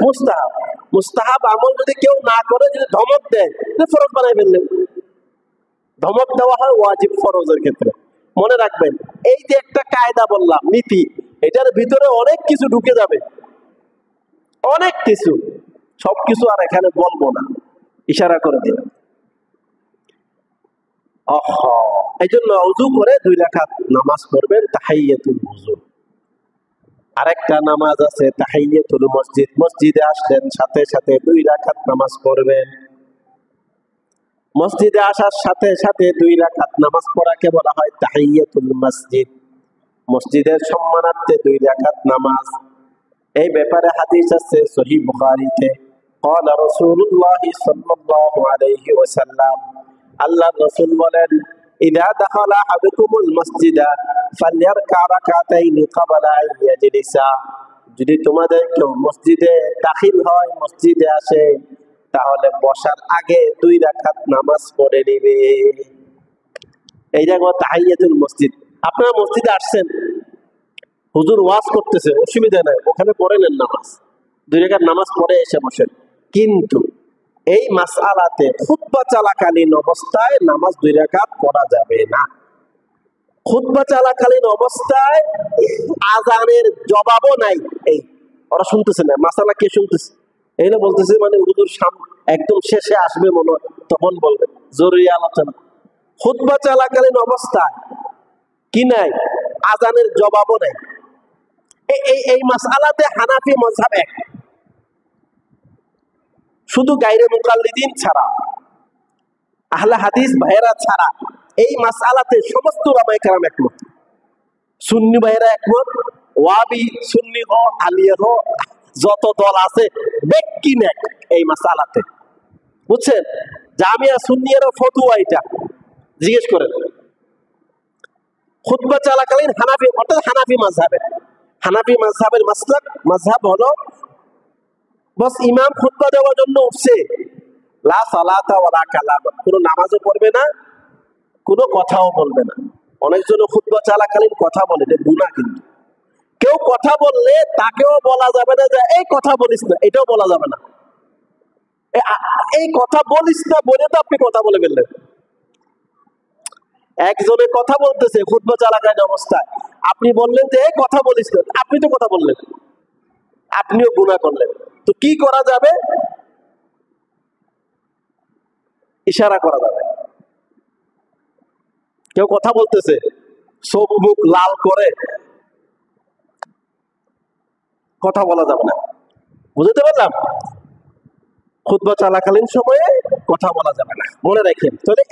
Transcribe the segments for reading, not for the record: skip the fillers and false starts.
মুস্তাহাব। মুস্তাহাব আমল যদি কেউ না করে, যদি ধমক দেয়, ফরজ বানাই ফেললেন। ধমক দেওয়া হয় ওয়াজিব ফরজের ক্ষেত্রে। মনে রাখবেন, এই যে একটা কায়দা বললাম, নীতি, এটার ভিতরে অনেক কিছু ঢুকে যাবে, অনেক কিছু। সবকিছু আর এখানে বলবো না, ইশারা করে দিলাম। এই জন্য ওযু করে 2 রাকাত নামাজ পড়বেন, তাহিয়াতুল ওযু। আরেকটা নামাজ আছে তাহিয়াতুল মসজিদ। মসজিদে আসলেন, সাথে সাথে 2 রাকাত নামাজ পড়বেন। মসজিদে আসার সাথে সাথে 2 রাকাত নামাজ পড়াকে বলা হয় তাহিয়াতুল মসজিদ। মসজিদের সম্মানার্থে 2 রাকাত নামাজ। এই ব্যাপারে হাদিস আছে সহিহ বুখারীতে। قال رسول الله صلى الله عليه وسلم, আল্লাহর রাসূল বলেন, ইযা দাখালা আহাদুকুমুল মসজিদা ফালইরকা রাকাতাইন ক্বাবলা আন ইয়াজলিসা। যদি তোমাদের কেউ মসজিদে দাখিল হয়, মসজিদে আসে, তাহলে বসার আগে 2 রাকাত নামাজ পড়ে নেবে। এই জায়গা তাহিয়াতুল মসজিদ। আপনারা মসজিদে আসছেন, হুজুর ওয়াজ করতেছে, অসুবিধা নাই, ওখানে পড়ে নেন নামাজ, 2 রাকাত নামাজ পড়ে এসে বসেন। কিন্তু এই মাসআলাতে খুতবা চলাকালীন অবস্থায় নামাজ 2 রাকাত পড়া যাবে না। খুতবা চলাকালীন অবস্থায় আযানের জবাবও নাই। এই ওরা শুনতেছে না, মাসালা কে শুনতেছে? এইটা বলতেছে, মানে হুজুর একদম শেষে আসবে মনে, তখন বলবে জরুরি আলোচনা। খুতবা চলাকালীন অবস্থায় কি নাই? আযানের জবাবও নাই। এই মাসআলাতে হানাফি মাযহাব এক, শুধু গায়রে মুকাল্লিদিন ছাড়া, আহলে হাদিস ভাইয়েরা ছাড়া এই মাসআলাতে সমস্ত উলামায়ে কেরাম একমত। সুন্নি ভাইয়েরা একমত, ওয়াহাবি, সুন্নি হো, আলিয়া হো, যত দল আছে বেক্কি নেক এই মাসআলাতে, বুঝছেন? জামিয়া সুন্নিয়ার ফতোয়া এটা, জিজ্ঞেস করেন। খুতবা চলাকালীন হানাফি, অর্থাৎ হানাফি মাযহাবের মাসলাক, মাযহাব হলো বস ইমাম খুতবা দেওয়ার জন্য উঠছে, লা সালাতা ওয়ালা কালাম, কোনো নামাজও পড়বে না, কোনো কথাও বলবে না। অনেকজন খুতবা চলাকালীন কথা বলে, এটা গুনাহ। কিন্তু কেউ কথা বললে তাকেও বলা যাবে না যে এই কথা বলিস না, এটাও বলা যাবে না। এই কথা বলিস না বলে তো আপনি কথা বলে ফেললেন। একজনে কথা বলতেছে খুতবা চলাকালীন অবস্থায়, আপনি বললেন যে এই কথা বলিস না, আপনি তো কথা বললেন, আপনিও গুনাহ করলেন। তো কি করা যাবে? ইশারা করা যাবে। কেউ কথা বলতেছে, চোখ মুখ লাল করে কথা বলা যাবে না। বুঝতে পারলাম? খুতবা চলাকালীন সময়ে কথা বলা যাবে না, মনে রাখেন। তাহলে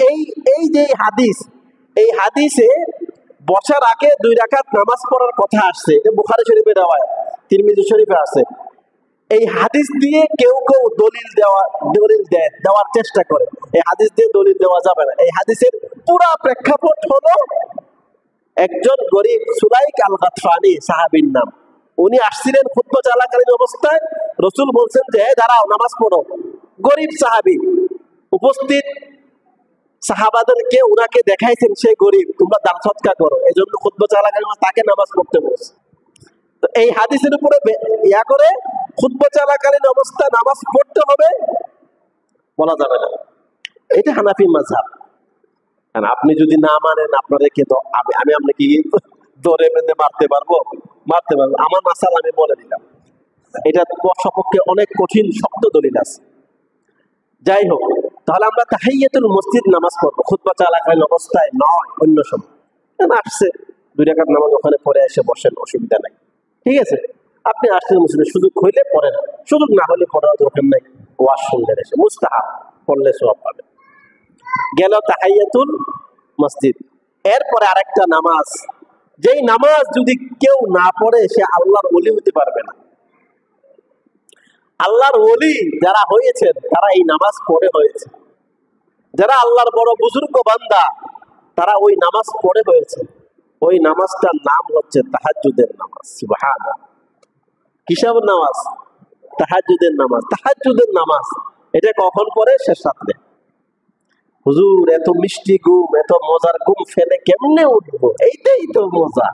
এই যে হাদিস, এই হাদিসে বসার আগে 2 রাকাত নামাজ পড়ার কথা আসছে, এটা বুখারী শরীফে দেওয়া, তিরমিজি শরীফে আছে। এই হাদিস দিয়ে কেউ কেউ দেওয়ার চেষ্টা করে, এই হাদিস দিয়ে দলিল দেওয়া যাবে না। এই হাদিসের পুরা প্রেক্ষাপট হলো, একজন গরিব সুলাইক আল গাতফানি সাহাবীর নাম, উনি আসছিলেন খুতবা চলাকালীন অবস্থায়, রাসূল বলছেন যে দাঁড়াও নামাজ পড়ো। গরিব সাহাবী উপস্থিত সাহাবাদেরকে উনাকে দেখাইছেন সে গরিব, তোমরা দান সদকা করো, এই জন্য খুতবা চলাকালীন তাকে নামাজ পড়তে বলছে। তো এই হাদিসের উপরে ইয়া করে খুতবা চলাকালীন অবস্থায় নামাজ পড়তে হবে বলা যাবে না। এটা হানাফি মাযহাব। আপনি যদি না মানেন, আপনাদেরকে তো আমি আপনাকে ধরে বেঁধে মারতে পারবো। আমার মাসাল আমি বলে দিলাম, এটা সপক্ষে অনেক কঠিন শক্ত দলিল আছে। যাই হোক, তাহলে আমরা তাহিয়াতুল মসজিদ নামাজ পড়বো খুতবা চলাকালীন অবস্থায় নয়, অন্য সময়। আসছে 2 রাকাত নামাজ ওখানে পড়ে এসে বসেন, অসুবিধা নাই, ঠিক আছে। আপনি আসলে মসজিদে সুযোগ হইলে পড়েন, সুযোগ না হলে পড়ার দরকার নাই, ওয়াজ শুনলেন এসে, মুস্তাহাব, পড়লে সওয়াব পাবেন। গেল তাহিয়াতুল মসজিদ। এরপরে আরেকটা নামাজ, যেই নামাজ যদি কেউ না পড়ে সে আল্লাহর ওলি হতে পারবে না। আল্লাহর ওলি যারা হয়েছেন তারা এই নামাজ পড়ে হয়েছে। যারা আল্লাহর বড় বুজুর্গ বান্দা তারা ওই নামাজ পড়ে হয়েছে। ওই নামাজটার নাম হচ্ছে তাহাজ্জুদের নামাজ। সুবহানাল্লাহ। কিসের নামাজ? তাহাজ্জুদের নামাজ। তাহাজ্জুদের নামাজ এটা কখন পড়ে? শেষ রাতে। হুজুর এত মিষ্টি ঘুম, এত মজার ঘুম ফেলে কেমনে উঠবো? এইটাই তো মজা,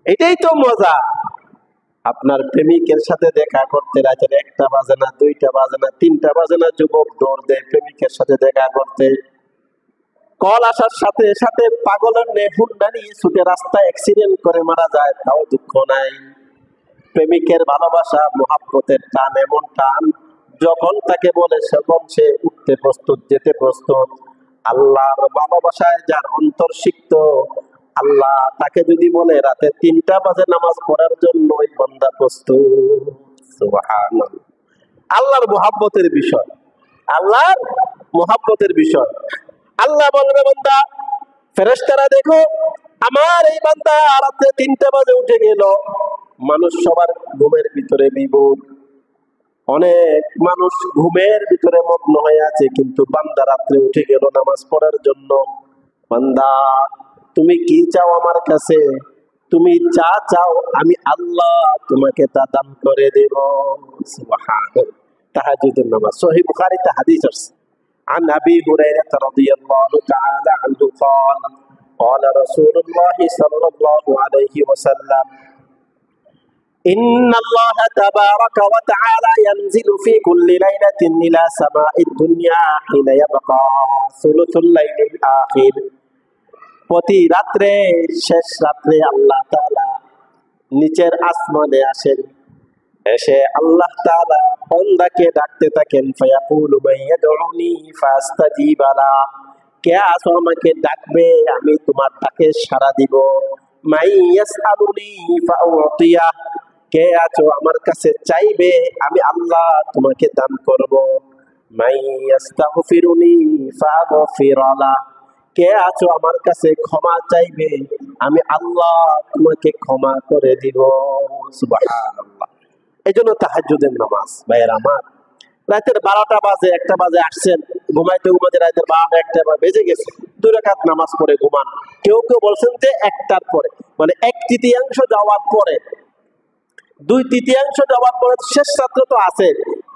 এটাই তো মজা। আপনার প্রেমিকের সাথে দেখা করতে রাতের 1টা বাজে না, 2টা বাজে না, 3টা বাজে না, যুবক দৌড় দেয় প্রেমিকের সাথে দেখা করতে। কল আসার সাথে সাথে পাগলের নে হুন্ডা নিয়ে ছুটে রাস্তায় অ্যাক্সিডেন্ট করে মারা যায়, তাও দুঃখ নাই। প্রেমিকের ভালোবাসা, মোহাব্বতের টান, এমন টান যখন তাকে বলে তখন সে উঠতে প্রস্তুত, যেতে প্রস্তুত। আল্লাহর ভালোবাসায় যার অন্তর সিক্ত, আল্লাহ তাকে যদি বলে রাতে 3টা বাজে নামাজ পড়ার জন্য, ওই বান্দা প্রস্তুত। সুবহানাল্লাহ। আল্লাহর মোহাব্বতের বিষয়, আল্লাহর মোহাব্বতের বিষয়। আল্লাহ বলবে, বান্দা, ফেরেশতারা দেখো আমার এই বান্দা রাতে 3টা বাজে উঠে গেল। মানুষ সবার ঘুমের ভিতরে বিভোর, অনেক মানুষ ঘুমের ভিতরে মগ্ন হয়ে আছে, কিন্তু বান্দা রাত্রে উঠে গেল নামাজ পড়ার জন্য। বান্দা, তুমি কি চাও আমার কাছে? তুমি যা চাও আমি আল্লাহ তোমাকে তা দান করে দেব। সুবহানাল্লাহ। তাহাজ্জুদের নামাজ, সহিহ বুখারীতে হাদিস আছে। عن أبي هريرة رضي الله تعالى عنه قال قال رسول الله صلى الله عليه وسلم إن الله تبارك وتعالى ينزل في كل ليلة إلى سماء الدنيا حين يبقى ثلث الليل الآخر। প্রতি রাত্রে, শেষ রাত্রে আল্লাহ তাআলা নিচের আসমানে আসেন। এসে আল্লাহ তাআলা বান্দাকে ডাকতে থাকেন, ফায়াকুলু মাইয়াদউনি ফাস্তাজিব লা। কে আছো আমাকে ডাকবে, আমি তোমার ডাকে সাড়া দিব। মাইয়াসআলুনি ফাউতিয়া। কে আছো আমার কাছে চাইবে, আমি আল্লাহ তোমাকে দান করব। মাইয়াস্তাগফিরুনি ফাগফির লা। কে আছো আমার কাছে ক্ষমা চাইবে, আমি আল্লাহ তোমাকে ক্ষমা করে দিব। সুবহানাল্লাহ। এই জন্য তাহাজ্জুদের নামাজ, ভাইয়ের আমার, রাতের 12টা বাজে, 1টা বাজে আসছেন, ঘুমাইতে ঘুমাইতে রাতের 12টা 1টা বেজে গেছে, 2 রাকাত নামাজ পড়ে ঘুমান। কেউ কেউ বলছেন যে 1টার পরে, মানে 1/3 যাওয়ার পরে, 2/3 যাওয়ার পরে শেষ রাত্র তো আছে।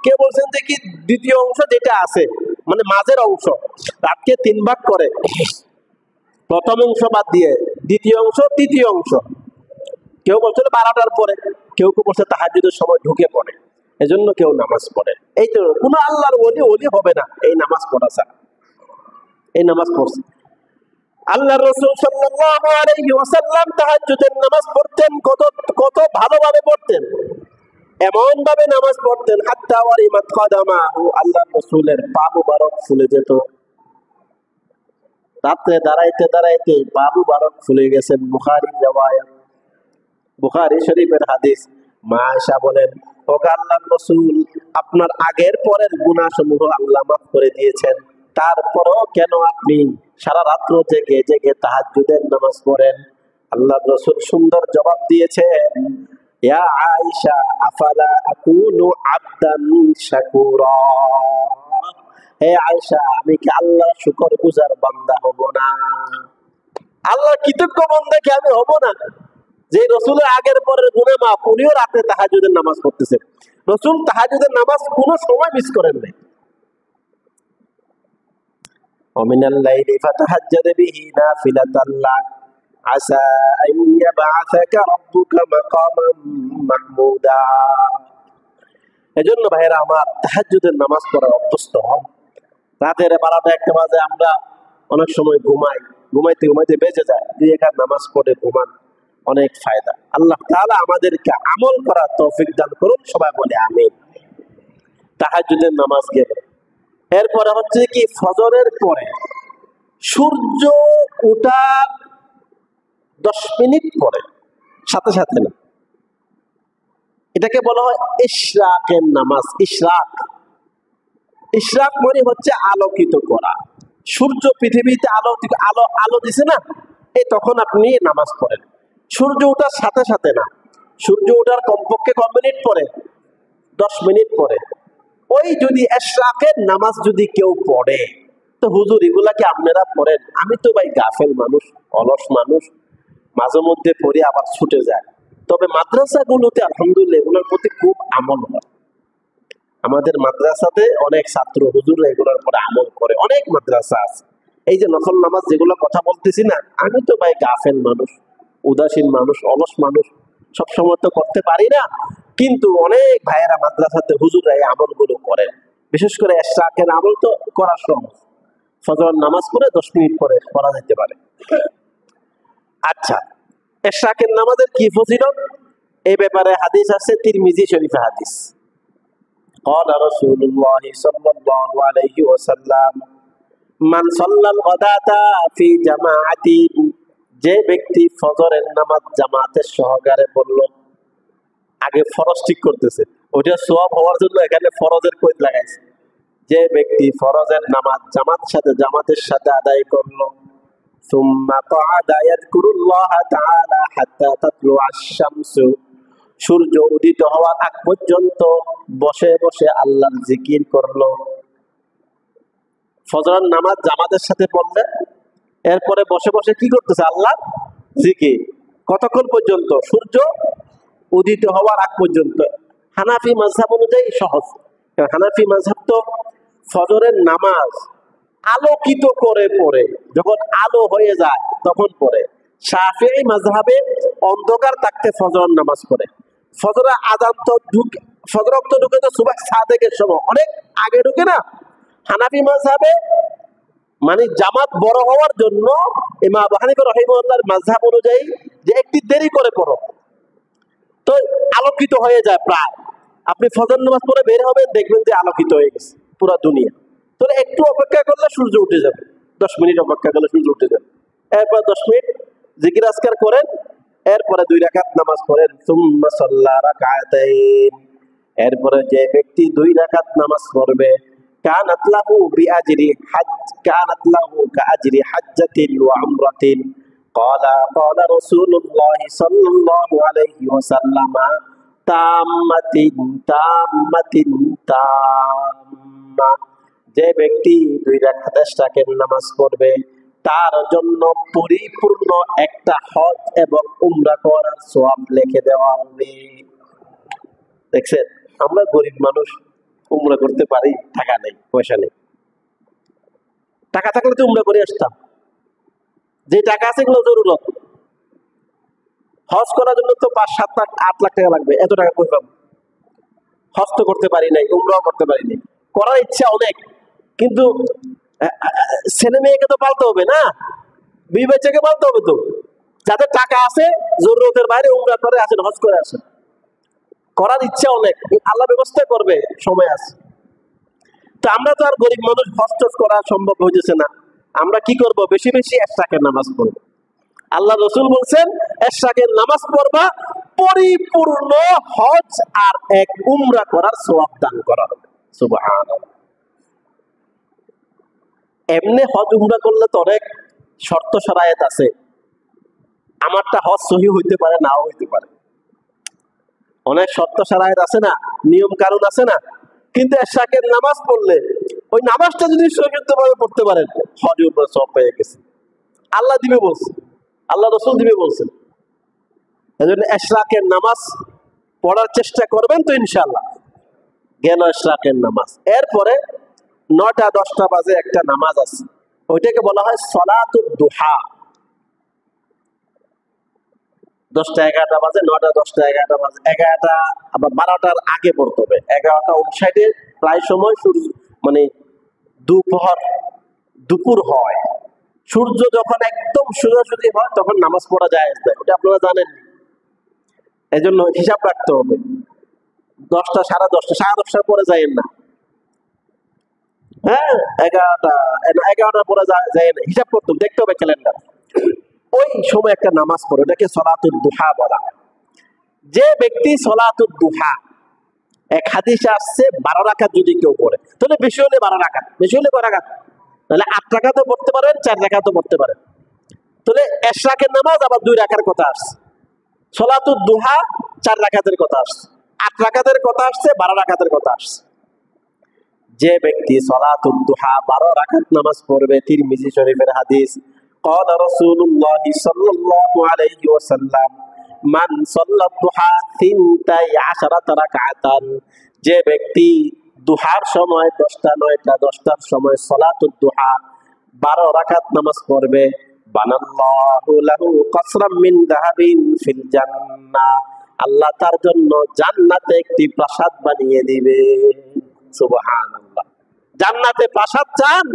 কেউ বলছেন যে কি 2য় অংশ যেটা আছে, মানে মাঝের অংশ, রাতকে 3 ভাগ করে, প্রথম অংশ বাদ দিয়ে 2য় অংশ, 3য় অংশ। কেউ বলছিল 12টার পরে, কেউ কেউ বলছে তাহাজ্জুদের সময় ঢুকে পড়ে, এজন্য কেউ নামাজ পড়ে। এই তো কোনো আল্লাহর ওলি হবে না এই নামাজ পড়া ছাড়া। এই নামাজ পড়ছে আল্লাহর রাসূল সাল্লাল্লাহু আলাইহি ওয়াসাল্লাম। তাহাজ্জুদের নামাজ পড়তেন, কত কত ভালোভাবে পড়তেন, এমন ভাবে নামাজ পড়তেন, হাত্তা ওয়ারিমাত কদামাহু, আল্লাহর রাসূলের পা মুবারক ফুলে যেত। রাতে দাঁড়াইতে দাঁড়াইতে পা মুবারক ফুলে গেছেন। বুখারীর riwayat, বুখারী শরীফের হাদিস। মা আয়েশা বলেন, ও আল্লাহর রাসূল, আপনার আগের পরের গুনাহসমূহ আল্লাহ মাফ করে দিয়েছেন, তারপরও কেন আপনি সারা রাত্র জেগে জেগে তাহাজ্জুদের নামাজ পড়েন? আল্লাহর রাসূল সুন্দর জবাব দিয়েছেন, ইয়া আয়েশা আফালা আকুনু আবদান শাকুরা। হে আয়েশা, আমি কি আল্লাহর শুকরগুজার বান্দা হব না? আল্লাহর কৃতজ্ঞ বান্দা কি আমি হব না? যে রাসূলের আগের পরের গুনাহ মাফ, উনিও রাতে তাহাজ্জুদের নামাজ পড়তেছেন। রাসূল তাহাজ্জুদের নামাজ কোনো সময় মিস করেন নাই। ওমিনাল লাইলি ফাতাহাজ্জাদ বিহি নাফিলাতান লাক আসা আন ইয়াবআসাকা রাব্বুকা মাকামান মাহমুদা। এজন্য ভাইরা আমার, তাহাজ্জুদের নামাজ পড়ার অভ্যস্ত হন। রাতের 12টা 1টা বাজে আমরা অনেক সময় ঘুমাই, ঘুমাইতে ঘুমাইতে বেজে যায়, 2 রাকাত নামাজ পড়ে ঘুমান, অনেক ফায়দা। আল্লাহ তাআলা আমাদেরকে আমল করার তৌফিক দান করুন, সবাই বলে আমিন। তাহাজ্জুদের নামাজ গেল, এরপরে হচ্ছে কি ফজরের পরে, সূর্য ওঠার 10 মিনিট পরে, সাথে সাথে না, এটাকে বলা হয় ইশরাকের নামাজ। ইশরাক, ইশরাক মানে হচ্ছে আলোকিত করা। সূর্য পৃথিবীতে আলো আলো আলো দিছে না, এই তখন আপনি নামাজ পড়েন। সূর্য ওঠার সাথে সাথে না, সূর্য ওঠার কমপক্ষে কম মিনিট পরে, 10 মিনিট পরে। ওই যদি ইশরাকের নামাজ যদি কেউ পড়ে, তো হুজুর এগুলা কি আপনারা পড়েন? আমি তো ভাই গাফেল মানুষ, অলস মানুষ, মাঝে মধ্যে পড়ি আবার ছুটে যায়। তবে মাদ্রাসাগুলোতে আলহামদুলিল্লাহ এগুলোর প্রতি খুব আমল হয়। আমাদের মাদ্রাসাতে অনেক ছাত্র হুজুর এগুলোর পরে আমল করে, অনেক মাদ্রাসা আছে। এই যে নফল নামাজ যেগুলো কথা বলতেছি না, আমি তো ভাই গাফেল মানুষ, উদাসীন মানুষ, অলস মানুষ, সবসময় তো করতে পারি না, কিন্তু অনেক ভাইয়েরা মাদ্রাসাতে হুজুররা এই আমলগুলো করেন। বিশেষ করে এশরাকের আমল তো করা সহজ, ফজর নামাজ পড়ে 10 মিনিট পরে করা যেতে পারে। আচ্ছা, এশরাকের নামাজের কি ফজিলত, এই ব্যাপারে হাদিস আছে, তিরমিজি শরীফে হাদিস। قال رسول الله صلى الله عليه وسلم من صلى الغداة في جماعة, যে ব্যক্তি ফজরের নামাজ জামাতের সহকারে পড়লো, আগে ফরজ ঠিক করতেছে, ওটা সওয়াব হওয়ার জন্য এখানে ফরজের কইদ লাগাইছে। যে ব্যক্তি ফরজের নামাজ জামাতের সাথে আদায় করলো, ثم قعد يذكر الله تعالى حتى تطلع الشمس, সূর্য উদিত হওয়ার আগ পর্যন্ত বসে বসে আল্লাহর জিকির করলো। ফজরের নামাজ জামাতের সাথে পড়লে এরপরে বসে বসে কি করতেছে? আল্লাহর জিকির। কতক্ষণ পর্যন্ত? সূর্য উদিত হওয়ার আগ পর্যন্ত। হানাফি মাযহাব অনুযায়ী সহজ, কারণ হানাফি মাযহাব তো ফজরের নামাজ আলোকিত করে পড়ে, যখন আলো হয়ে যায় তখন পড়ে। শাফিঈ মাযহাবে অন্ধকার থাকতে ফজরের নামাজ পড়ে। ফজরের আযান তো ফজর ওয়াক্ত ঢুকে তো সুবহ সাদেকের সময় অনেক আগে ঢুকে না। হানাফি মাযহাবে মানে জামাত বড় হওয়ার জন্য ইমাম আবু হানিফা রাহিমাহুল্লাহর মাযহাব অনুযায়ী যে একটু দেরি করে পড়ো, তো আলোকিত হয়ে যায় প্রায়। আপনি ফজর নামাজ পড়ে বের হবেন, দেখবেন যে আলোকিত হয়ে গেছে পুরো দুনিয়া। তাহলে একটু অপেক্ষা করলে সূর্য উঠে যাবে, 10 মিনিট অপেক্ষা করলে সূর্য উঠে যাবে। এরপর 10 মিনিট জিকির আজকার করেন, এরপরে 2 রাকাত নামাজ পড়েন। সুম্মা সাল্লা রাকাতাইন, এরপরে যে ব্যক্তি 2 রাকাত নামাজ পড়বে, কানাত লাহু কাআজরি হাজ্জাতিন ওয়া উমরাতিন। ক্বালা রাসূলুল্লাহি সাল্লাল্লাহু আলাইহি ওয়াসাল্লাম তাম্মাতিন তাম্মা, যে ব্যক্তি 2 রাকাত এশরাকের নামাজ পড়বে তার জন্য পরিপূর্ণ একটা হজ এবং উমরা করার সওয়াব লিখে দেওয়া হবে। দেখছেন, আমরা গরিব মানুষ, উমরা করতে পারি, টাকা নেই, পয়সা নেই। টাকা থাকলে তো উমরা করে আসতাম। যে টাকা আছে এগুলো জরুরত। হজ করার জন্য তো 5, 7 লাখ 8 লাখ টাকা লাগবে, এত টাকা কই পাবো? হজ তো করতে পারি নাই, উমরাও করতে পারি নাই। করার ইচ্ছা অনেক, কিন্তু ছেলে মেয়েকে তো পালতে হবে না, বিবি বাচ্চাকে পালতে হবে। তো যাদের টাকা আছে জরুরতের বাইরে উমরা করে আসেন, হজ করে আসেন। করার ইচ্ছা অনেক, আল্লাহ ব্যবস্থা করবে, সময় আছে। তো আমরা তো আর গরিব মানুষ, হজ টজ করা সম্ভব হইতেছে না। আমরা কি করব? বেশি বেশি এশরাকের নামাজ পড়ব। আল্লাহ রাসূল বলছেন এশরাকের নামাজ পড়বা, পরিপূর্ণ হজ আর এক উমরা করার সওয়াব দান করা হবে। সুবহানাল্লাহ। এমনি হজ উমরা করলে তো অনেক শর্ত শরায়েত আছে। আমারটা হজ সহিহ হইতে পারে, নাও হইতে পারে। অনেক শর্ত শরায়েত আছে না, নিয়ম কানুন আছে না। কিন্তু এশরাকের নামাজ পড়লে ওই নামাজটা যদি সহিহভাবে পড়তে পারেন, হজ উমরা সব পেয়ে গেছে। আল্লাহ দিবে বলছেন, আল্লাহ রাসূল দিবে বলছেন। এজন্য এশরাকের নামাজ পড়ার চেষ্টা করবেন তো ইনশাআল্লাহ। গেল এশরাকের নামাজ। এরপরে 9টা 10টা বাজে একটা নামাজ আছে, ওইটাকে বলা হয় সালাতুদ দুহা। 10টা 11টা বাজে, 9টা 10টা 11টা বাজে, 11টা আবার 12টার আগে পড়তে হবে। 11টা 59 প্রায় সময় সূর্য মানে দুপুর হয়। সূর্য যখন একদম সোজাসুজি হয় তখন নামাজ পড়া যায়, ওটা আপনারা জানেন। এই জন্য হিসাব রাখতে হবে। 10টা 10:30 পরে যাইয়েন না। হ্যাঁ, 11টা পরে যায় না, হিসাব করতে দেখতে হবে ক্যালেন্ডার। ওই সময় একটা নামাজ পড়ে, ওটাকে সালাতুদ দুহা বলা হয়। যে ব্যক্তি সালাতুদ দুহা, এক হাদিসে আসছে 12 রাকাত যদি কেউ পড়ে, তাহলে বেশি হলে 12 রাকাত, বেশি হলে 12 রাকাত, তাহলে 8 রাকাতও পড়তে পারেন, 4 রাকাতও পড়তে পারেন। তাহলে এশরাকের নামাজ আবার 2 রাকাতের কথা আসছে, সালাতুদ দুহা 4 রাকাতের কথা আসছে, 8 রাকাতের কথা আসছে, 12 রাকাতের কথা আসছে। যে ব্যক্তি সালাতুদ দুহা 12 রাকাত নামাজ পড়বে, তিরমিজি শরীফের হাদিস, قال رسول الله صلى الله عليه وسلم من صلى الضحى 12 রাকাতান, যে ব্যক্তি দুহার সময় 10টা 9টা 10টার সময় সালাতুদ দুহা 12 রাকাত নামাজ পড়বে, বানাল্লাহু লাহু কসরাম মিন যাহাবিন ফিল জান্নাহ, আল্লাহ তার জন্য জান্নাতে একটি প্রাসাদ বানিয়ে দিবে। সুবহানাল্লাহ। জান্নাতে প্রাসাদ চান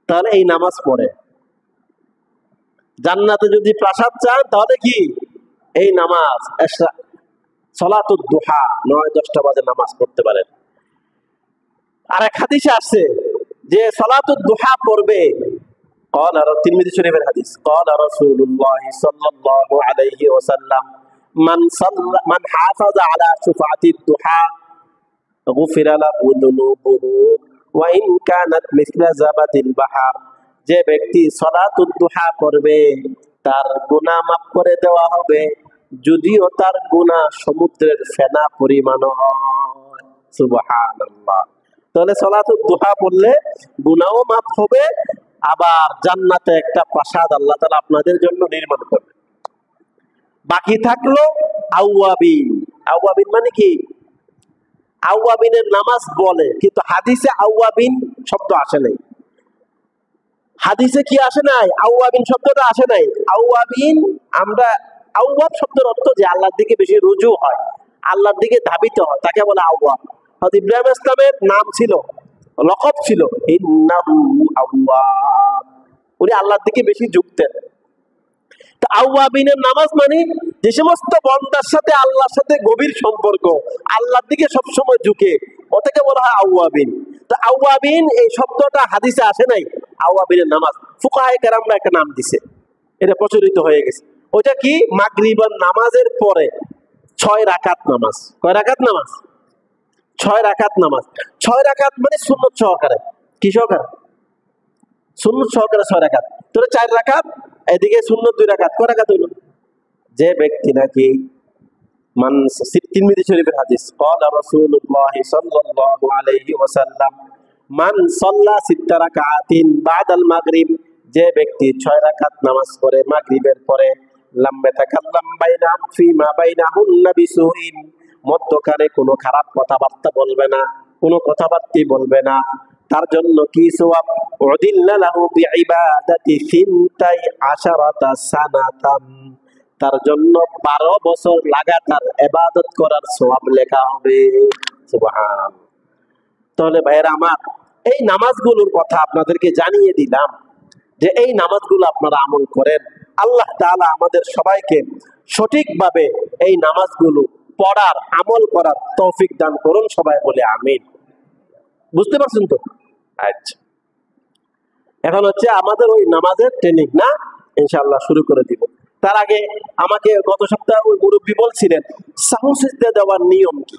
তাহলে এই নামাজ পড়ে। জান্নাতে যদি প্রাসাদ চান তাহলে কি এই নামাজ সালাতুদ দুহা 9-10টা বাজে নামাজ পড়তে পারেন। আর এক হাদিসে আসছে যে সালাতুদ দুহা পড়বে, قال তিরমিজি শরীফের হাদিস, قال رسول الله صلى الله عليه وسلم من حافظ على شفعة الضحى غفر له ذنوبه وإن كانت مثل زبد البحر। যে ব্যক্তি সালাতুদ দুহা পড়বে তার গুনাহ মাফ করে দেওয়া হবে, যদিও তার গুনাহ সমুদ্রের ফেনা পরিমাণ হয়। সুবহানাল্লাহ। তাহলে সালাতুদ দুহা পড়লে গুনাহও মাফ হবে, আবার জান্নাতে একটা প্রাসাদ আল্লাহ তাআলা আপনাদের জন্য নির্মাণ করবে। বাকি থাকলো আওয়াবিন। আওয়াবিন মানে কি? আওয়াবিনের নামাজ বলে, কিন্তু হাদিসে আওয়াবিন শব্দ আসে নাই। হাদিসে কি আসে নাই? আওয়াবিন শব্দটা আসে নাই। আওয়াবিন, আমরা আওয়াব শব্দের অর্থ যে আল্লাহর দিকে বেশি রুজু হয়, আল্লাহর দিকে ধাবিত হয়, তাকে বলে আওয়াব। হযরত ইব্রাহিম ইসলামের নাম ছিল, লকব ছিল ইন্নাহু আওয়াব, উনি আল্লাহর দিকে বেশি ঝুঁকতেন। তো আওয়াবিনের নামাজ মানে যে সমস্ত বান্দার সাথে আল্লাহর সাথে গভীর সম্পর্ক, আল্লাহর দিকে সবসময় ঝুঁকে, ওটাকে বলা হয় আওয়াবিন। তো আওয়াবিন এই শব্দটা হাদিসে আসে নাই। আওয়াবিনের নামাজ ফুকাহায়ে কেরামরা একটা নাম দিছে, এটা প্রচলিত হয়ে গেছে। ওটা কি? মাগরিবের নামাজের পরে 6 রাকাত নামাজ। কয় রাকাত নামাজ? 6 রাকাত নামাজ। 6 রাকাত মানে সুন্নত সহকারে। কি সহকারে? সুন্নত সহকারে 6 রাকাত। তাহলে 4 রাকাত, এদিকে সুন্নত 2 রাকাত। কয় রাকাত হইল? যে ব্যক্তি নাকি তিরমিজি শরীফের হাদিস, قال رسول الله صلى الله عليه وسلم من صلى 6 রাকাতিন بعد المغرب, যে ব্যক্তি 6 রাকাত নামাজ পড়ে মাগরিবের পরে, লাম ইয়াতাকাল্লাম বাইনা ফিমা বাইনাহুন্না বিসুইন, মধ্যখানে কোনো খারাপ কথাবার্তা বলবে না, কোনো কথাবার্তা বলবে না, তার জন্য কি সওয়াব? উদিল্লা লাহু বিইবাদাতি 12 সানাতান, তার জন্য 12 বছর লাগাতার ইবাদত করার সওয়াব লেখা হবে। সুবহান। তাহলে ভাইরা আমার, এই নামাজগুলোর কথা আপনাদেরকে জানিয়ে দিলাম যে এই নামাজগুলো আপনারা আমল করেন। আল্লাহ তাআলা আমাদের সবাইকে সঠিকভাবে এই নামাজগুলো পড়ার, আমল করার তৌফিক দান করুন। সবাই বলে আমিন। বুঝতে পারছেন তো? আচ্ছা, এখন হচ্ছে আমাদের ওই নামাজের ট্রেনিং না, ইনশাআল্লাহ শুরু করে দিব। তার আগে আমাকে গত সপ্তাহে ওই মুরব্বী বলছিলেন সাহু সিজদা দেওয়ার নিয়ম কি?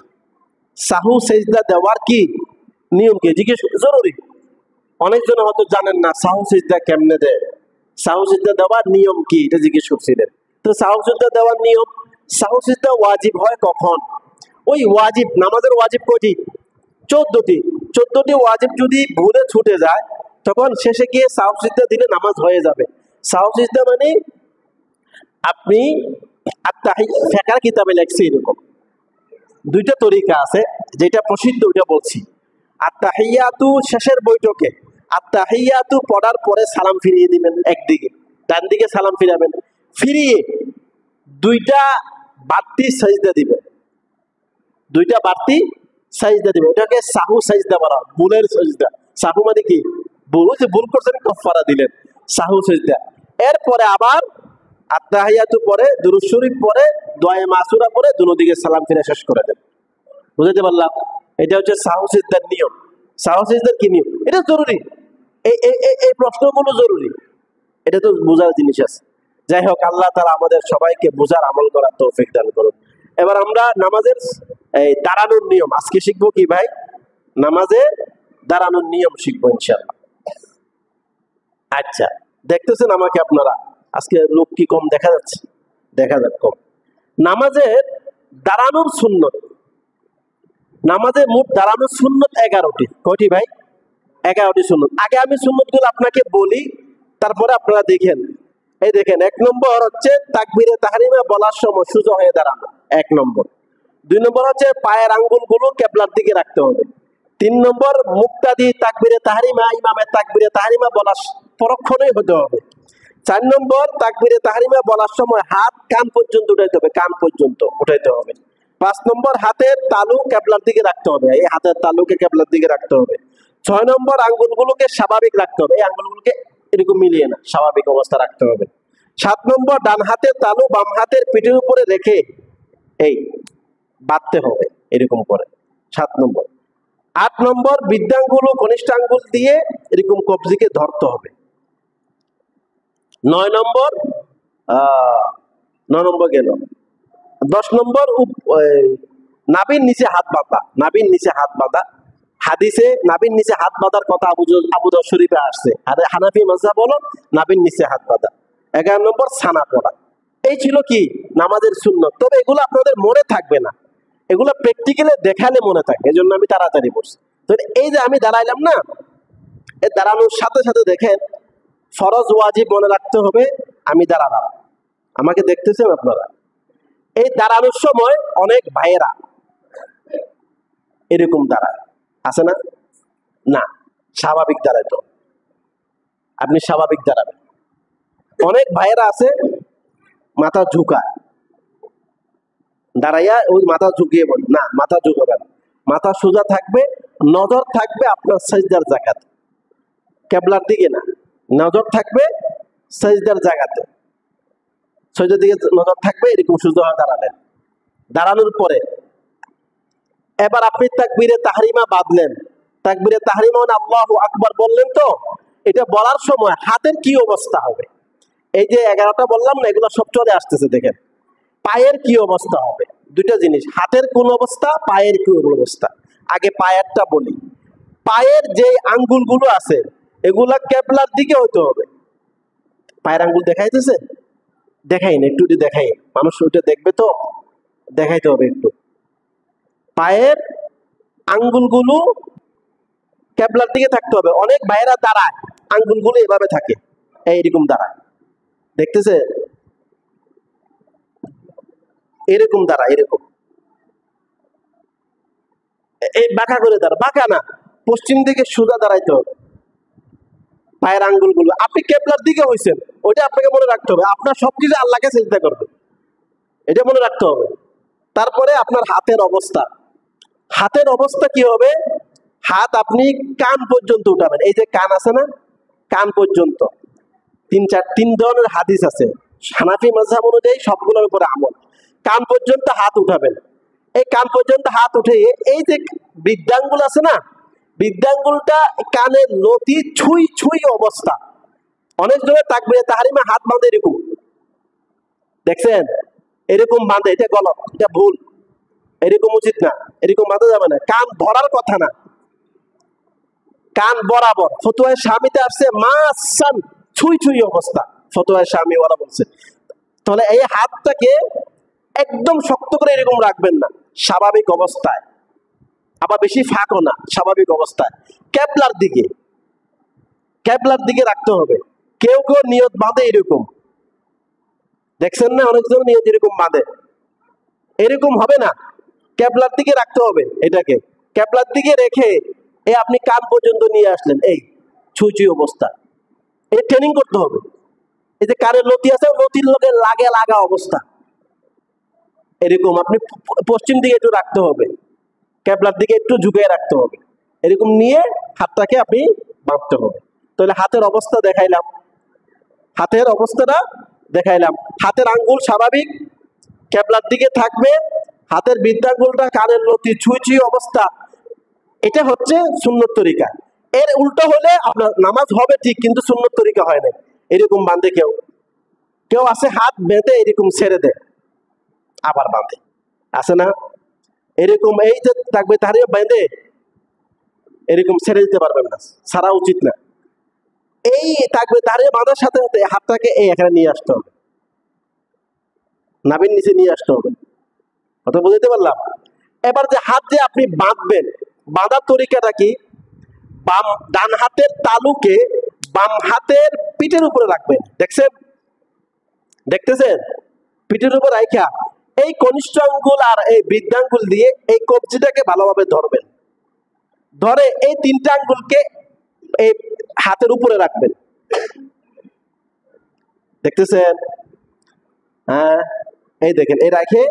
সাহু সিজদা দেওয়ার কি নিয়ম কি জিজ্ঞেস জরুরি। অনেকজন হয়তো জানেন না সাহু সিজদা কেমনে দেয়, সাহু সিজদা দেওয়ার নিয়ম কি, এটা জিজ্ঞেস করছিলেন। তো সাহু সিজদা দেওয়ার নিয়ম, সাহু সিজদা ওয়াজিব হয় কখন? ওই ওয়াজিব, নামাজের ওয়াজিব কয়টি? 14টি। 14টি ওয়াজিব যদি ভুলে ছুটে যায় তখন শেষে গিয়ে সাহু সিজদা দিলে নামাজ হয়ে যাবে। সাহু সিজদা মানে আপনি ফিকহ কিতাবে লেখছে এরকম 2টা তরিকা আছে, যেটা প্রসিদ্ধ ওইটা বলছি। আত-তাহিয়াতু শেষের বৈঠকে, আত-তাহিয়াতু পড়ার পরে সালাম ফিরিয়ে দিবেন, একদিকে ডান দিকে সালাম ফিরাবেন, ফিরিয়ে 2টা বাড়তি সাজদা দিবেন, 2টা বাড়তি সাজদা দিবেন। ওটাকে সাহু সাজদা বলা হয়, ভুলের সাজদা। সাহু মানে কি? ভুল, যে ভুল করছেন কাফারা দিলেন, সাহু সাজদা। এরপরে আবার আত-তাহিয়াতু পরে দুরূদ শরীফ পরে দোয়ায়ে মাসুরা পরে দুনো দিকে সালাম ফিরে শেষ করে দেন। বুঝতে পারলাম? এটা হচ্ছে সাহু সিজদার নিয়ম। সাহু সিজদার কি নিয়ম? এটা জরুরি, এই প্রশ্নগুলো জরুরি, এটা তো বোঝার জিনিস আছে। যাই হোক, আল্লাহ তাআলা আমাদের সবাইকে বোঝার, আমল করার তৌফিক দান করুন। এবার আমরা নামাজের এই দাঁড়ানোর নিয়ম আজকে শিখবো। কি ভাই? নামাজে দাঁড়ানোর নিয়ম শিখবো ইনশাআল্লাহ। আচ্ছা, দেখতেছেন আমাকে আপনারা? আজকে লোক কি কম দেখা যাচ্ছে? দেখা যাক কম। নামাজের দাঁড়ানোর সুন্নত, নামাজে মোট দাঁড়ানোর সুন্নত 11টি। কয়টি ভাই? 11টি সুন্নত। আগে আমি সুন্নতগুলো আপনাকে বলি, তারপরে আপনারা দেখেন। এই দেখেন, 1 নম্বর হচ্ছে তাকবীরে তাহরিমা বলার সময় সোজা হয়ে দাঁড়ানো, 1 নম্বর। 2 নম্বর হচ্ছে পায়ের আঙ্গুলগুলো কিবলার দিকে রাখতে হবে। 3 নম্বর মুক্তাদি তাকবীরে তাহরিমা, ইমামের তাকবীরে তাহরিমা বলার পরক্ষণেই হতে হবে। 4 নম্বর তাকবীরে তাহরিমা বলার সময় হাত কান পর্যন্ত উঠাইতে হবে, কান পর্যন্ত উঠাইতে হবে। 5 নম্বর হাতের তালু কিবলার দিকে রাখতে হবে, এই হাতের তালুকে কিবলার দিকে রাখতে হবে। 6 নম্বর আঙ্গুলগুলোকে স্বাভাবিক রাখতে হবে, এই আঙ্গুলগুলোকে এরকম মিলিয়ে না, স্বাভাবিক অবস্থা রাখতে হবে। 7 নম্বর ডান হাতের তালু বাম হাতের পিঠের উপরে রেখে এই বাঁধতে হবে এরকম করে, 7 নম্বর। 8 নম্বর বৃদ্ধাঙ্গুল ও কনিষ্ঠ আঙ্গুল দিয়ে এরকম কবজিকে ধরতে হবে। 9 নম্বর 9 নম্বর গেল। 10 নম্বর নাভির নিচে হাত বাঁধা, নাভির নিচে হাত বাঁধা। হাদিসে নাভির নিচে হাত বাঁধার কথা আবু দাউদ শরীফে আসছে, আর হানাফি মাযহাব বলো নাভির নিচে হাত বাঁধা। 11 নম্বর ছানা পড়া। এই ছিল কি নামাজের সুন্নত। তবে এগুলো আপনাদের মনে থাকবে না, এগুলো প্র্যাকটিক্যালি দেখালে মনে থাকে, এজন্য আমি তাড়াতাড়ি বলছি। তো এই যে আমি দাঁড়াইলাম না, এই দাঁড়ানোর সাথে সাথে দেখেন ফরজ ওয়াজিব মনে রাখতে হবে। আমি দাঁড়ালাম, আমাকে দেখতেছেন আপনারা। এই দাঁড়ানোর সময় অনেক ভাইয়েরা এরকম দাঁড়ায়, আছে না? না, স্বাভাবিক দাঁড়ায় তো, আপনি স্বাভাবিক দাঁড়াবেন। অনেক ভাইয়েরা আছে মাথা ঝুঁকায়, দাঁড়াইয়া ওই মাথা ঝুঁকিয়ে বল, না মাথা ঝুঁকাবেন, মাথা সোজা থাকবে, নজর থাকবে আপনার সাজদার জায়গাতে, কিবলার দিকে না, নজর থাকবে সাজদার জায়গাতে, সাজদার দিকে নজর থাকবে। এরকম সোজা হয়ে দাঁড়ালেন। দাঁড়ানোর পরে এবার আপনি তাকবীরে তাহরিমা বাঁধলেন, তাকবীরে তাহরিমা মানে আল্লাহু আকবার বললেন। তো এটা বলার সময় হাতের কি অবস্থা হবে? এই যে 11টা বললাম না, এগুলো সব চলে আসতেছে। দেখেন পায়ের কি অবস্থা হবে, দুইটা জিনিস, হাতের কোন অবস্থা, পায়ের কি অবস্থা। আগে পায়েরটা বলি। পায়ের যে আঙ্গুলগুলো আছে এগুলা কিবলার দিকে হতে হবে। পায়ের আঙ্গুল দেখাইতেছে? দেখাই না, একটু দেখাই, মানুষ ওইটা দেখবে তো, দেখাইতে হবে একটু। পায়ের আঙ্গুলগুলো কিবলার দিকে থাকতে হবে। অনেক ভাইরা দাঁড়ায়, আঙ্গুলগুলো এভাবে থাকে, এইরকম দাঁড়ায়, দেখতেছে? এরকম দাঁড়ায়, এরকম এই বাঁকা করে দাঁড়া, বাঁকা না, পশ্চিম দিকে সোজা দাঁড়াইতে হবে। পায়ের আঙ্গুলগুলো আপনি কিবলার দিকে হইছেন, ওইটা আপনাকে মনে রাখতে হবে। আপনার সবকিছু আল্লাহকে সিজদা করবে, এটা মনে রাখতে হবে। তারপরে আপনার হাতের অবস্থা, হাতের অবস্থা কি হবে? হাত আপনি কান পর্যন্ত উঠাবেন। এই যে কান আছে না, কান পর্যন্ত। 3 ধরনের হাদিস আছে, হানাফি মাযহাব অনুযায়ী সবগুলোর উপরে আমল। কান পর্যন্ত হাত উঠাবেন। এই কান পর্যন্ত হাত উঠে এই যে বৃদ্ধাঙ্গুল আছে না, বৃদ্ধাঙ্গুলটা কানের লতি ছুঁই ছুঁই অবস্থা। অনেক জনের তাকবীরে তাহরিমা হাত বাঁধে এরকম, দেখছেন? এরকম বাঁধে, এটা গলত, এটা ভুল, এরকম উচিত না, এরকম বাঁধা যাবে না। কান ধরার কথা না, কান বরাবর। ফতোয়ায়ে শামিতে আসছে মাসান, ছুঁই ছুঁই অবস্থা, ফতোয়ায়ে শামি ওরা বলছে। তাহলে এই হাতটাকে একদম শক্ত করে এরকম রাখবেন না, স্বাভাবিক অবস্থায়, আবার বেশি ফাঁকও না, স্বাভাবিক অবস্থায় কিবলার দিকে, কিবলার দিকে রাখতে হবে। কেউ কেউ নিয়ত বাঁধে এরকম, দেখছেন না? অনেকজন নিয়ত এরকম বাঁধে, এরকম হবে না, কিবলার দিকে রাখতে হবে। এটাকে কিবলার দিকে রেখে এই আপনি কান পর্যন্ত নিয়ে আসলেন, এই ছুঁই ছুঁই অবস্থা, এই ট্রেনিং করতে হবে। এই যে কানের লতি আছে, লতির লোকে লাগে লাগা অবস্থা, এরকম আপনি পশ্চিম দিকে একটু রাখতে হবে, কিবলার দিকে একটু ঝুঁকিয়ে রাখতে হবে, এরকম নিয়ে হাতটাকে আপনি বাঁধতে হবে। তাহলে হাতের অবস্থা দেখাইলাম, হাতের অবস্থাটা দেখাইলাম। হাতের আঙ্গুল স্বাভাবিক কিবলার দিকে থাকবে, হাতের বৃদ্ধাঙ্গুলটা কানের লতি ছুঁই ছুঁই অবস্থা। এটা হচ্ছে সুন্নত তরিকা। এর উল্টো হলে আপনার নামাজ হবে ঠিক, কিন্তু সুন্নত তরিকা হয় না। এরকম বাঁধে কেউ কেউ আছে, হাত বেঁধে এরকম ছেড়ে দেয়, আবার বাঁধে, আছে না? এরকম এই যে থাকবে তাহলে বেঁধে এরকম ছেড়ে দিতে পারবেন না, ছাড়া উচিত না। এই থাকবে তাহলে বাঁধার সাথে সাথে হাতটাকে এই এখানে নিয়ে আসতে হবে, নাভির নিচে নিয়ে আসতে হবে। কথা বুঝতে পারলাম? এবার যে হাত যে আপনি বাঁধবেন, বাঁধার তরিকাটা কি? ডান হাতের তালুকে বাম হাতের পিঠের উপরে রাখবেন, দেখছেন? দেখতেছেন? পিঠের উপর রাখা এই কনিষ্ঠ আঙ্গুল আর এই বৃদ্ধাঙ্গুল দিয়ে এই কবজিটাকে ভালোভাবে ধরবেন। ধরে এই 3টা আঙ্গুলকে এই হাতের উপরে রাখবেন। দেখতেছেন? হ্যাঁ, এই দেখেন, এই রাখে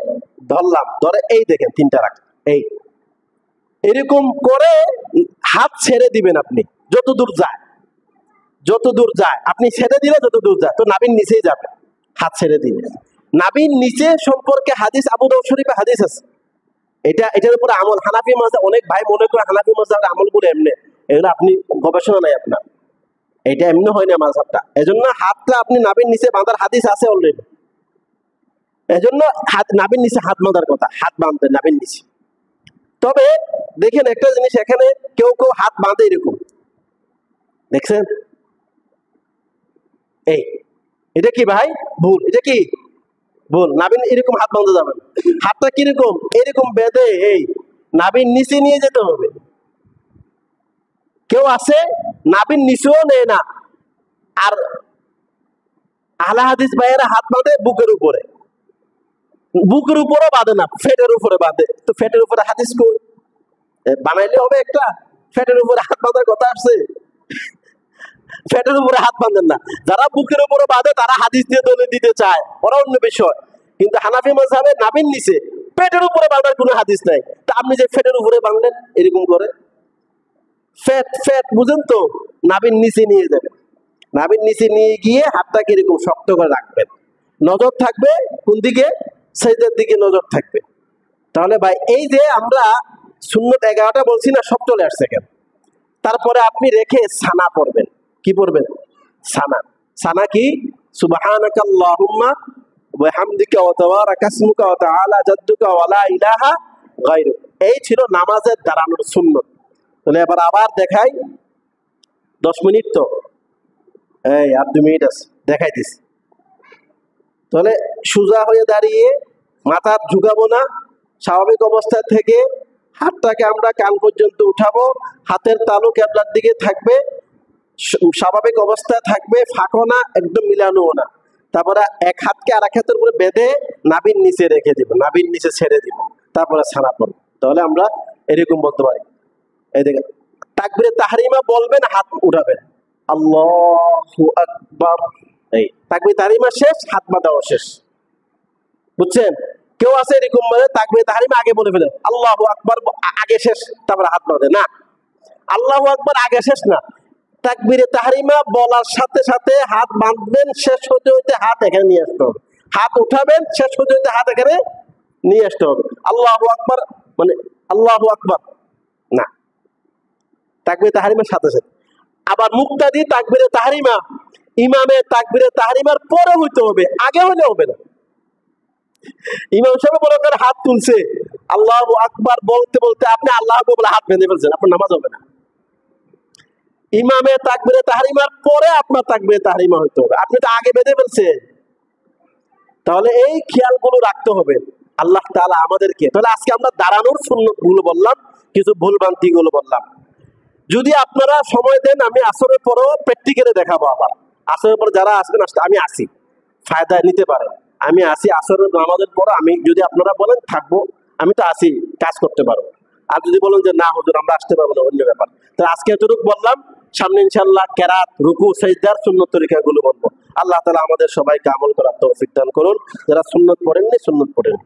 ধরলাম, ধরে এই দেখেন 3টা রাখ, এই এরকম করে হাত ছেড়ে দিবেন আপনি, যত দূর যায়, যত দূর যায় আপনি ছেড়ে দিলে যত দূর যায়, তো নাভির নিচেই যাবে, হাত ছেড়ে দিলে। নাভির নিচে সম্পর্কে হাদিস, আবু দাউদ শরীফে হাদিস আছে। এটার উপরে আমল, হানাফি মাযহাব, অনেক ভাই মনে করে হানাফি মাযহাবের আমল করে এমনি, এগুলো আপনি গবেষণা নাই আপনার, এটা এমনি হয় না মাযহাবটা। এজন্য হাতটা আপনি নাভির নিচে বাঁধার হাদিস আছে অলরেডি, এজন্য নাভির নিচে হাত বাঁধার কথা, হাত বাঁধবে নাভির নিচে। তবে দেখেন একটা জিনিস, এখানে কেউ কেউ হাত বাঁধে এরকম, দেখছেন? এই এটা কি ভাই? ভুল, এটা কি ভুল। নাভির এরকম হাত বাঁধা যাবে না। হাতটা কিরকম? এরকম বেঁধে এই নাভির নিচে নিয়ে যেতে হবে। কেউ আছে নাভির নিচেও নেয় না, আর আহলে হাদিস ভাইয়েরা হাত বাঁধে বুকের উপরে, বুকের উপরে বাঁধে না, ফেটের উপরে বাঁধে। তো ফেটের উপরে হাদিস কই? বানাইলে হবে একটা, ফেটের উপরে হাত বাঁধার কথা আসছে? ফেটের উপরে হাত বাঁধেন না। যারা বুকের উপরে বাঁধে তারা হাদিস দিয়ে দলিল দিতে চায়, ওরা অন্য বিষয়। কিন্তু হানাফি মাযহাবে নাভির নিচে পেটের উপরে বাঁধার কোনো হাদিস নাই। তা আপনি যে ফেটের উপরে বাঁধলেন এরকম করে, ফেট ফেট বুঝেন তো, নাভির নিচে নিয়ে যাবেন। নাভির নিচে নিয়ে গিয়ে হাতটাকে এরকম শক্ত করে রাখবেন, নজর থাকবে কোন দিকে? সেজদার দিকে নজর থাকবে। তাহলে ভাই এই যে আমরা সুন্নত 11টা বলছি না, সব চলে আসছে কেন? তারপরে আপনি রেখে সানা পড়বেন। কি পড়বেন? সানা। সানা কি? সুবহানাকাল্লাহুম্মা ওয়া হামদিকা ওয়া তাবারাকা ইসমুকা ওয়া তাআলা জাদ্দুকা ওয়া লা ইলাহা গায়রুক। এই ছিল নামাজের দাঁড়ানোর সুন্নত। তাহলে এবার আবার দেখাই, 10 মিনিট তো, এই আর 2 মিনিট আছে, দেখাই দিছি। তাহলে সোজা হয়ে দাঁড়িয়ে মাথা ঝুঁকাবো না, স্বাভাবিক অবস্থায় থেকে হাতটাকে আমরা কান পর্যন্ত উঠাবো, হাতের তালু কিবলার দিকে থাকবে, স্বাভাবিক অবস্থায় থাকবে, ফাঁকো না, একদম মিলানো না। তারপরে এক হাতকে আর এক হাতের উপরে বেঁধে নাভির নিচে রেখে দিব, নাভির নিচে ছেড়ে দিব, তারপরে ছাড়া পড়ব। তাহলে আমরা এরকম বলতে পারি। এই দেখেন, তাকবীরে তাহরিমা বলবেন, হাত উঠাবেন, আল্লাহু আকবার। এই তাকবীরে তাহরিমা শেষ, হাত বাঁধাও শেষ। বুঝছেন? কেউ আছে এরকম মানে তাকবীরে তাহরিমা আগে বলে ফেলে, আল্লাহু আকবার আগে শেষ, তারপরে হাত বাঁধে না। আল্লাহু আকবার আগে শেষ না, তাকবীরে তাহরিমা বলার সাথে সাথে হাত বাঁধবেন, শেষ হতে হতে হাত এখানে নিয়ে আসতে হবে, হাত উঠাবেন, শেষ হতে হতে হাত এখানে নিয়ে আসতে হবে। আল্লাহু আকবার মানে আল্লাহু আকবার না, তাকবীরে তাহরিমার সাথে সাথে। আবার মুক্তাদি তাকবীরে তাহরিমা ইমামের তাকবীরে তাহরিমার পরে হইতে হবে, আগে হলে হবে না। ইমাম সাহেব বলে করে হাত তুলছে, আল্লাহু আকবার বলতে বলতে আপনি আল্লাহু আকবার বলে হাত বেঁধে ফেলছেন, আপনার নামাজ হবে না। ইমামের তাকবীরে তাহরিমার পরে আপনার তাকবীরে তাহরিমা হইতে হবে, আপনি তো আগে বেঁধে ফেলছেন। তাহলে এই খেয়ালগুলো রাখতে হবে। আল্লাহ তাআলা আমাদেরকে, তাহলে আজকে আমরা দাঁড়ানোর সুন্নতগুলো বললাম, কিছু ভুলভ্রান্তিগুলো বললাম। যদি আপনারা সময় দেন আমি আসরের পরেও প্র্যাকটিক্যালে দেখাবো। আবার আসরের পর যারা আসবেন, আমি আসি, ফায়দা নিতে পারেন। আমি আসি আসরের নামাজের পর, আমি যদি আপনারা বলেন থাকবো, আমি তো আসি, কাজ করতে পারবো। আর যদি বলেন যে না হুজুর আমরা আসতে পারবো না, অন্য ব্যাপার। তাহলে আজকে এতটুকু বললাম, সামনে ইনশাআল্লাহ কেরাত, রুকু, সিজদার সুন্নত তরিকাগুলো বলবো। আল্লাহ তাআলা আমাদের সবাইকে আমল করার তৌফিক দান করুন। যারা সুন্নত পড়েননি সুন্নত পড়েন।